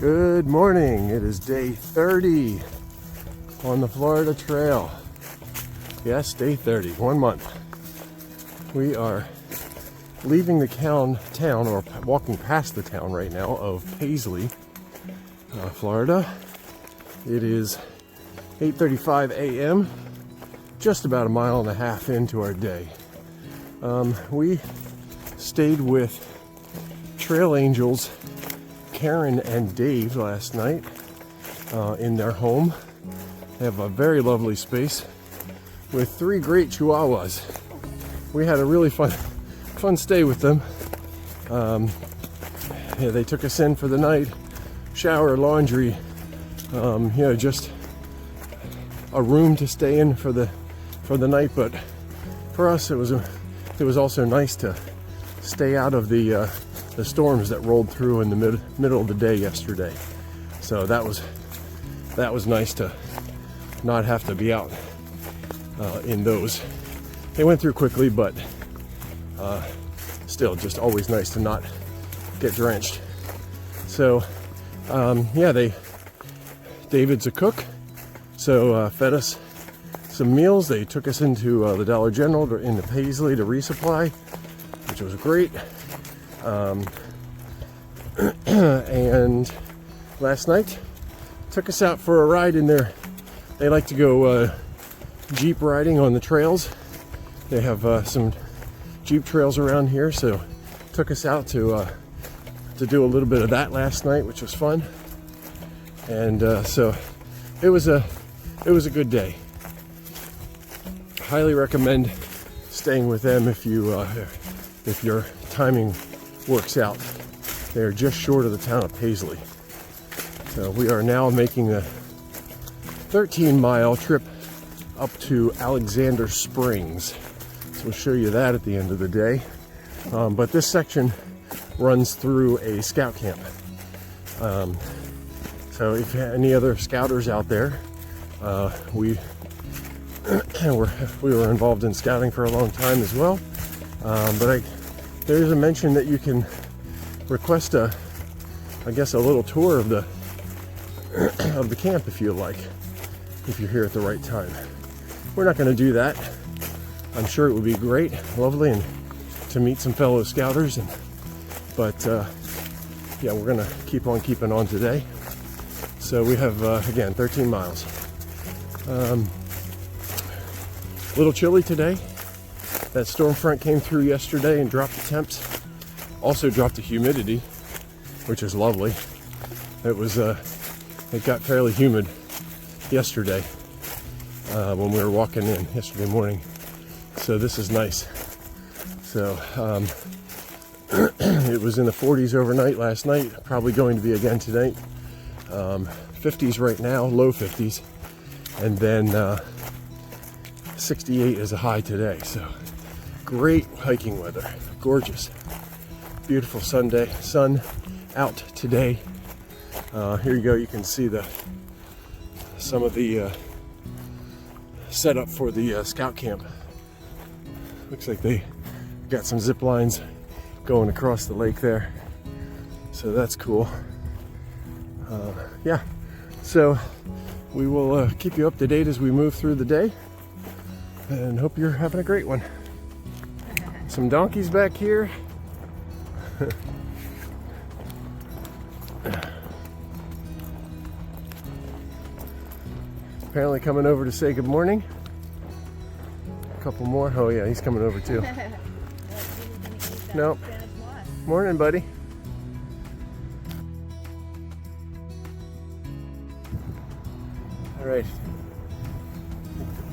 Good morning. It is day 30 on the Florida Trail. Yes, day 30, 1 month. We are leaving the town or walking past the town right now of Paisley, Florida. It is 8:35 a.m., just about a mile and a half into our day. We stayed with Trail Angels Karen and Dave last night in their home. They have a very lovely space with 3 great Chihuahuas. We had a really fun stay with them. They took us in for the night, shower, laundry, just a room to stay in for the night. But for us, it was also nice to stay out of the storms that rolled through in the middle of the day yesterday. So that was nice to not have to be out in those. They went through quickly, but still just always nice to not get drenched. So David's a cook, so fed us some meals. They took us into the Dollar General into Paisley to resupply, which was great. And last night took us out for a ride in there. They like to go Jeep riding on the trails. They have some Jeep trails around here, so took us out to do a little bit of that last night, which was fun. And so it was a good day. Highly recommend staying with them if your timing works out. They are just short of the town of Paisley. So we are now making a 13-mile trip up to Alexander Springs. So we'll show you that at the end of the day. But this section runs through a scout camp. So if any other scouters out there, we were involved in scouting for a long time as well. But there's a mention that you can request a little tour of the camp if you like, if you're here at the right time. We're not going to do that. I'm sure it would be great, lovely, and to meet some fellow scouters. But we're going to keep on keeping on today. So we have again 13 miles. A little chilly today. That storm front came through yesterday and dropped the temps. Also dropped the humidity, which is lovely. It got fairly humid yesterday when we were walking in yesterday morning. So this is nice. So it was in the 40s overnight last night. Probably going to be again tonight. 50s right now, low 50s, and then 68 is a high today. So great hiking weather, gorgeous. Beautiful Sunday, sun out today. Here you go. You can see some of the setup for the scout camp. Looks like they got some zip lines going across the lake there, so that's cool. So we will keep you up to date as we move through the day, and hope you're having a great one. Some donkeys back here. Apparently coming over to say good morning. A couple more. Oh yeah, he's coming over too. Nope. Morning, buddy. All right.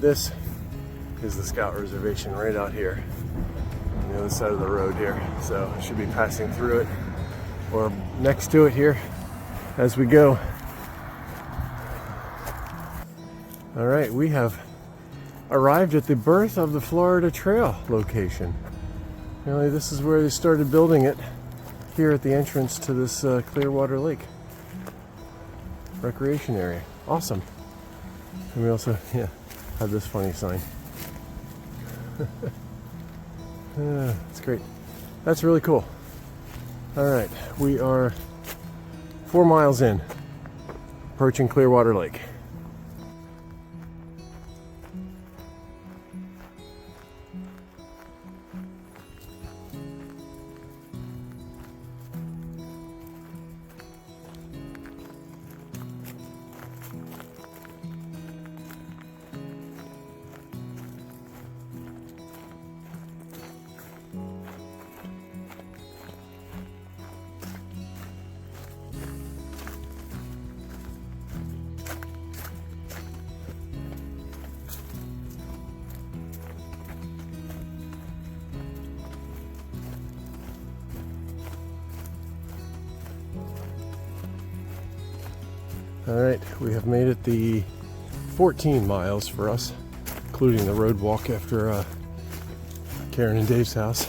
This is the scout reservation right out here on the other side of the road here. So should be passing through it or next to it here as we go. All right, we have arrived at the birth of the Florida Trail location. Really, this is where they started building it, here at the entrance to this Clearwater Lake recreation area. Awesome. And we also have this funny sign. It's great. That's really cool. All right, we are 4 miles in, approaching Clearwater Lake. All right, we have made it the 14 miles for us, including the road walk after Karen and Dave's house,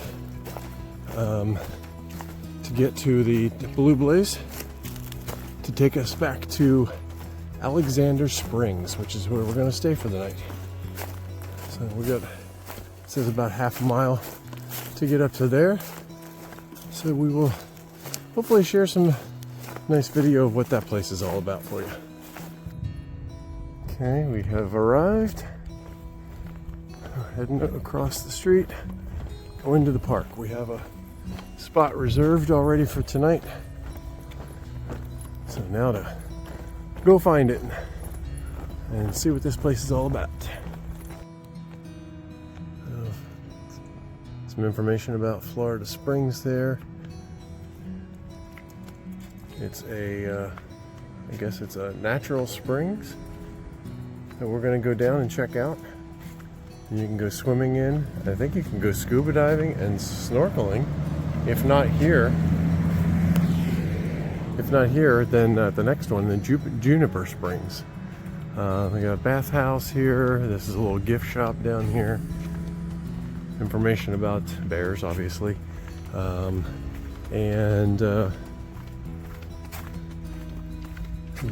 to get to the Blue Blaze, to take us back to Alexander Springs, which is where we're going to stay for the night. So we got, it says about half a mile to get up to there. So we will hopefully share some nice video of what that place is all about for you. Okay, we have arrived. We're heading across the street, going to the park. We have a spot reserved already for tonight. So now to go find it and see what this place is all about. Some information about Florida Springs there. It's a, I guess it's a natural springs that we're going to go down and check out. You can go swimming in. I think you can go scuba diving and snorkeling. If not here, then the next one, the Juniper Springs. We got a bathhouse here. This is a little gift shop down here. Information about bears, obviously, and I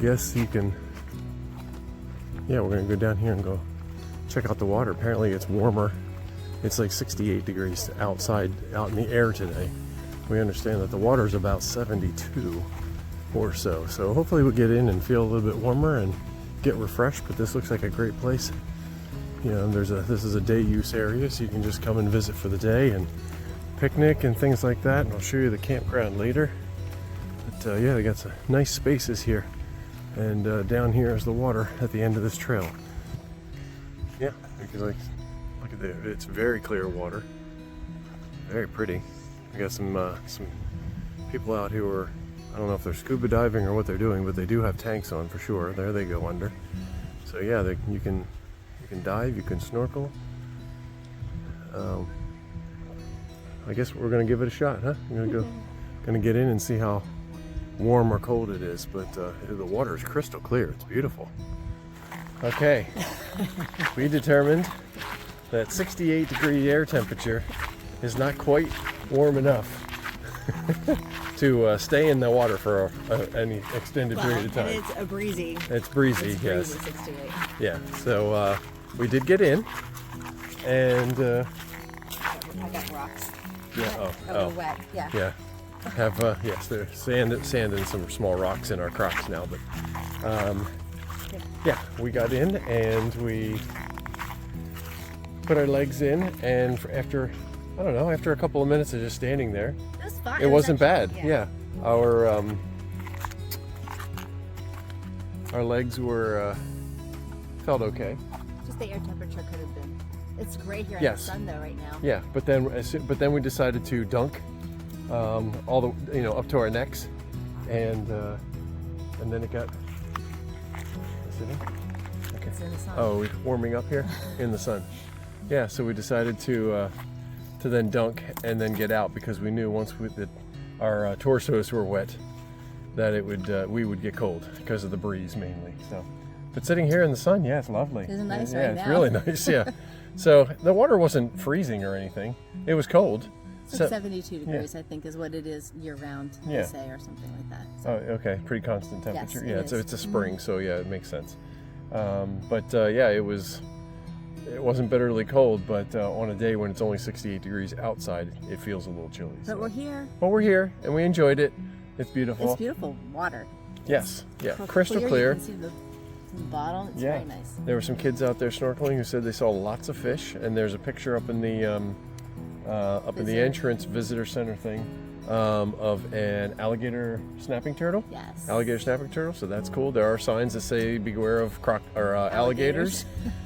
guess you can, yeah, we're gonna go down here and go check out the water. Apparently it's warmer. It's like 68 degrees outside, out in the air today. We understand that the water is about 72 or so. So hopefully we'll get in and feel a little bit warmer and get refreshed, but this looks like a great place. You know, this is a day use area, so you can just come and visit for the day and picnic and things like that. And I'll show you the campground later. But yeah, they got some nice spaces here. And down here is the water at the end of this trail. Yeah, you can look at it's very clear water, very pretty. We got some people out who are, I don't know if they're scuba diving or what they're doing, but they do have tanks on for sure. There they go under. So yeah, you can dive, you can snorkel. I guess we're gonna give it a shot, huh? We're gonna get in and see how warm or cold it is, but the water is crystal clear. It's beautiful. Okay, we determined that 68 degree air temperature is not quite warm enough to stay in the water for any extended period of time. It's a breezy. It's breezy, it's yes. Breezy 68. Yeah, so we did get in, and I got rocks. yeah, A little wet. Yeah. yeah. Have yes, there's sand and some small rocks in our Crocs now, but yeah, we got in and we put our legs in, and after, I don't know, after a couple of minutes of just standing there, It was fun. it wasn't bad. actually- Yeah, our legs were felt okay. Just the air temperature could have been. It's great here in Yes. the sun though right now. Yeah, but then we decided to dunk all the, you know, up to our necks, and then it got. Is it in? Okay. It's in the sun. Oh, we're warming up here in the sun. Yeah, so we decided to then dunk and then get out, because we knew once our torsos were wet that it would we would get cold because of the breeze mainly. So, but sitting here in the sun, yeah, it's lovely. Isn't it nice Yeah, right it's now? really nice. Yeah. So the water wasn't freezing or anything. It was cold. It's like 72 degrees, I think, is what it is year round, Yeah. they say, or something like that. So, Oh, okay. Pretty constant temperature. it Yeah, is. it's a spring, so yeah, it makes sense. But yeah, it wasn't bitterly cold, but on a day when it's only 68 degrees outside, it feels a little chilly. but we're here. Well, we're here and we enjoyed it. It's beautiful. It's beautiful water. Yes, yeah, crystal clear. You can see the bottom. It's Yeah. very nice. There were some kids out there snorkeling who said they saw lots of fish, and there's a picture up in the entrance visitor center thing of an alligator snapping turtle. Yes. Alligator snapping turtle. So that's cool. There are signs that say beware of alligators.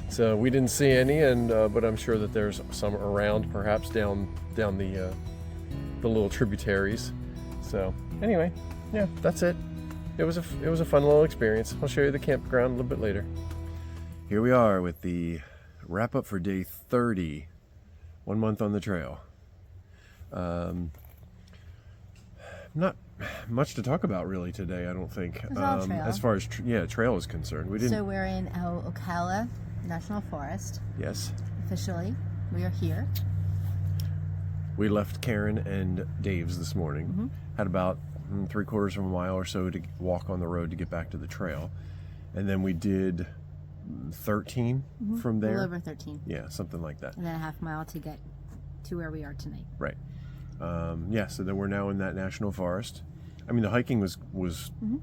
So we didn't see any, and but I'm sure that there's some around, perhaps down the little tributaries. So anyway, yeah, that's it. It was a fun little experience. I'll show you the campground a little bit later. Here we are with the wrap up for day 30, 1 month on the trail. Not much to talk about really today, I don't think. It was all trail. As far as trail is concerned, we didn't. So we're in Ocala National Forest. Yes. Officially, we are here. We left Karen and Dave's this morning. Mm-hmm. Had about 3/4 of a mile or so to walk on the road to get back to the trail, and then we did 13 from A there. little over 13. Yeah, something like that. And then a half mile to get to where we are tonight. Right. Yeah. So then we're now in that national forest. I mean, the hiking was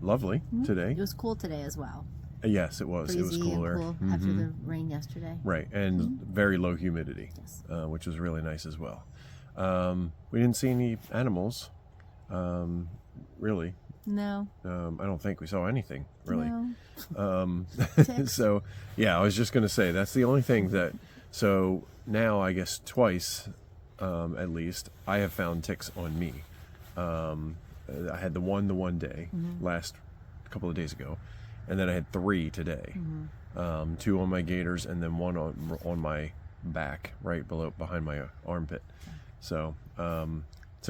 lovely today. It was cool today as well. Yes, it was. Breezy It was cooler. and cool after the rain yesterday. Right, and very low humidity, Yes. which was really nice as well. We didn't see any animals, really. No. I don't think we saw anything, really. No. So, yeah, I was just going to say, that's the only thing that... So, now, I guess, twice, at least, I have found ticks on me. I had the one day, last couple of days ago, and then I had 3 today. 2 on my gaiters, and then 1 on my back, right behind my armpit. So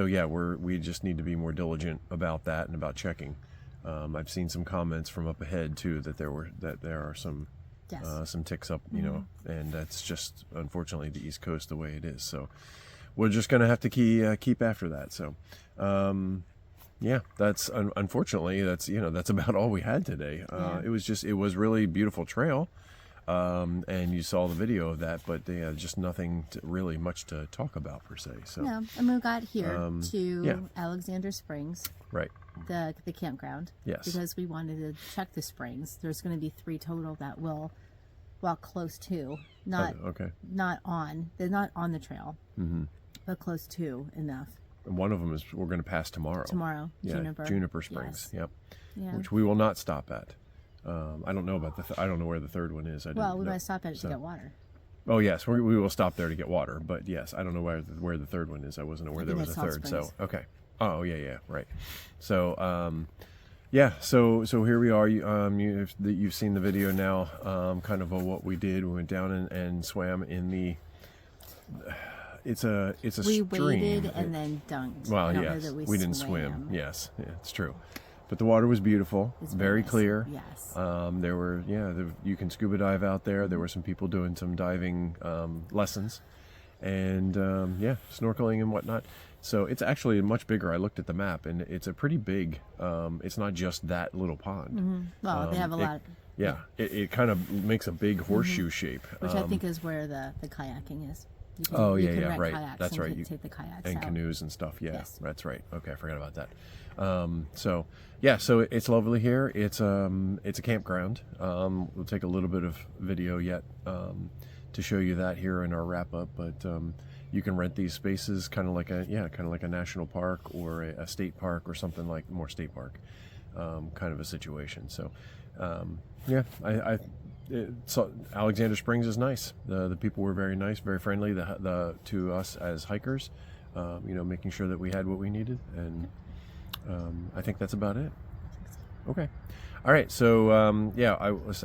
yeah, we just need to be more diligent about that and about checking. I've seen some comments from up ahead too that there are some Yes. some ticks up, you know, and that's just unfortunately the East Coast the way it is. So we're just gonna have to keep after that. So yeah, that's unfortunately that's about all we had today. Yeah. It was really beautiful trail. And you saw the video of that, but just nothing really much to talk about per se. So No. And we got here to yeah. Alexander Springs, right, the campground. yes, Because we wanted to check the springs. There's going to be 3 total that we'll walk close to. Not okay. They're not on the trail, but close to enough. And one of them is we're going to pass tomorrow. Yeah, Juniper Springs. Yes. Yep. Yeah. Which we will not stop at. I don't know about I don't know where the third one is. Well, we might stop at it to get water. Oh yes, we will stop there to get water. But yes, I don't know where the third one is. I wasn't aware there was a Salt third. Springs. So okay. Oh yeah, right. So yeah, so here we are. You've seen the video now. Kind of what we did. We went down and swam in the. It's a We stream. waded and then dunked. Well, I don't know yes, that we didn't swim. swam. Yes, yeah, it's true. But the water was beautiful, It's very nice. clear. Yes. There were, you can scuba dive out there. There were some people doing some diving lessons, and snorkeling and whatnot. So it's actually much bigger. I looked at the map, and it's a pretty big. It's not just that little pond. Well, they have a lot, Yeah, it kind of makes a big horseshoe shape. which I think is where the kayaking is. You can, Oh, you yeah, can yeah, rent right. Kayaks That's and right. You- take the kayaks And out. canoes and stuff. Yeah, Yes. that's right. Okay, I forgot about that. So it's lovely here. It's a campground. We'll take a little bit of video yet to show you that here in our wrap up. But you can rent these spaces, kind of like a national park or a state park or something like more state park kind of a situation. So so Alexander Springs is nice. The people were very nice, very friendly. To us as hikers, making sure that we had what we needed, and I think that's about it. Okay, all right. So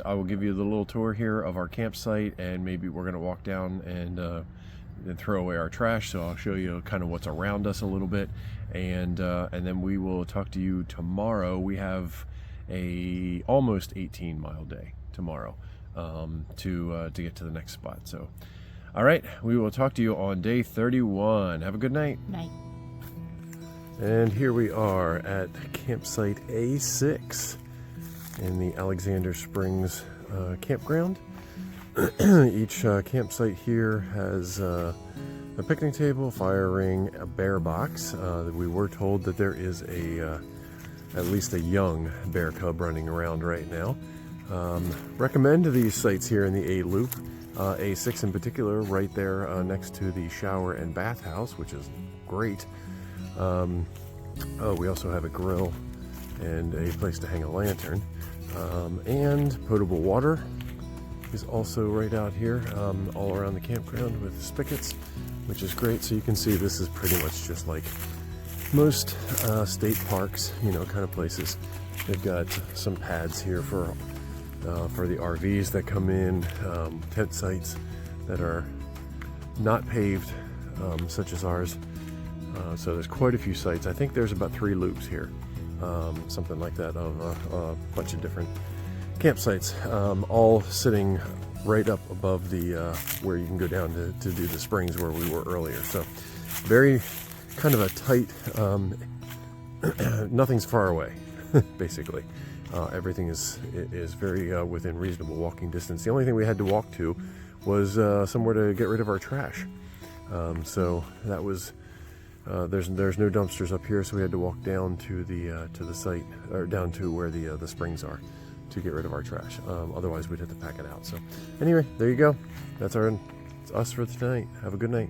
I will give you the little tour here of our campsite, and maybe we're gonna walk down and throw away our trash. So I'll show you kind of what's around us a little bit, and then we will talk to you tomorrow. We have a almost 18-mile day tomorrow to get to the next spot. So all right, we will talk to you on day 31. Have a good night. Night. And here we are at campsite A6 in the Alexander Springs campground. Each campsite here has a picnic table, fire ring, a bear box. We were told that there is a at least a young bear cub running around right now. Recommend these sites here in the A Loop, A6 in particular, right there next to the shower and bathhouse, which is great. Oh, we also have a grill and a place to hang a lantern, and potable water is also right out here, all around the campground with spigots, which is great. So you can see this is pretty much just like most state parks, you know, kind of places. They've got some pads here for the RVs that come in, tent sites that are not paved, such as ours. So there's quite a few sites. I think there's about 3 loops here, something like that, of a bunch of different campsites, all sitting right up above the where you can go down to do the springs where we were earlier. So very kind of a tight, nothing's far away, basically. Everything is very within reasonable walking distance. The only thing we had to walk to was somewhere to get rid of our trash. So that was there's no dumpsters up here, so we had to walk down to the site, or down to where the springs are, to get rid of our trash. Otherwise, we'd have to pack it out. So anyway, there you go. That's us for tonight. Have a good night.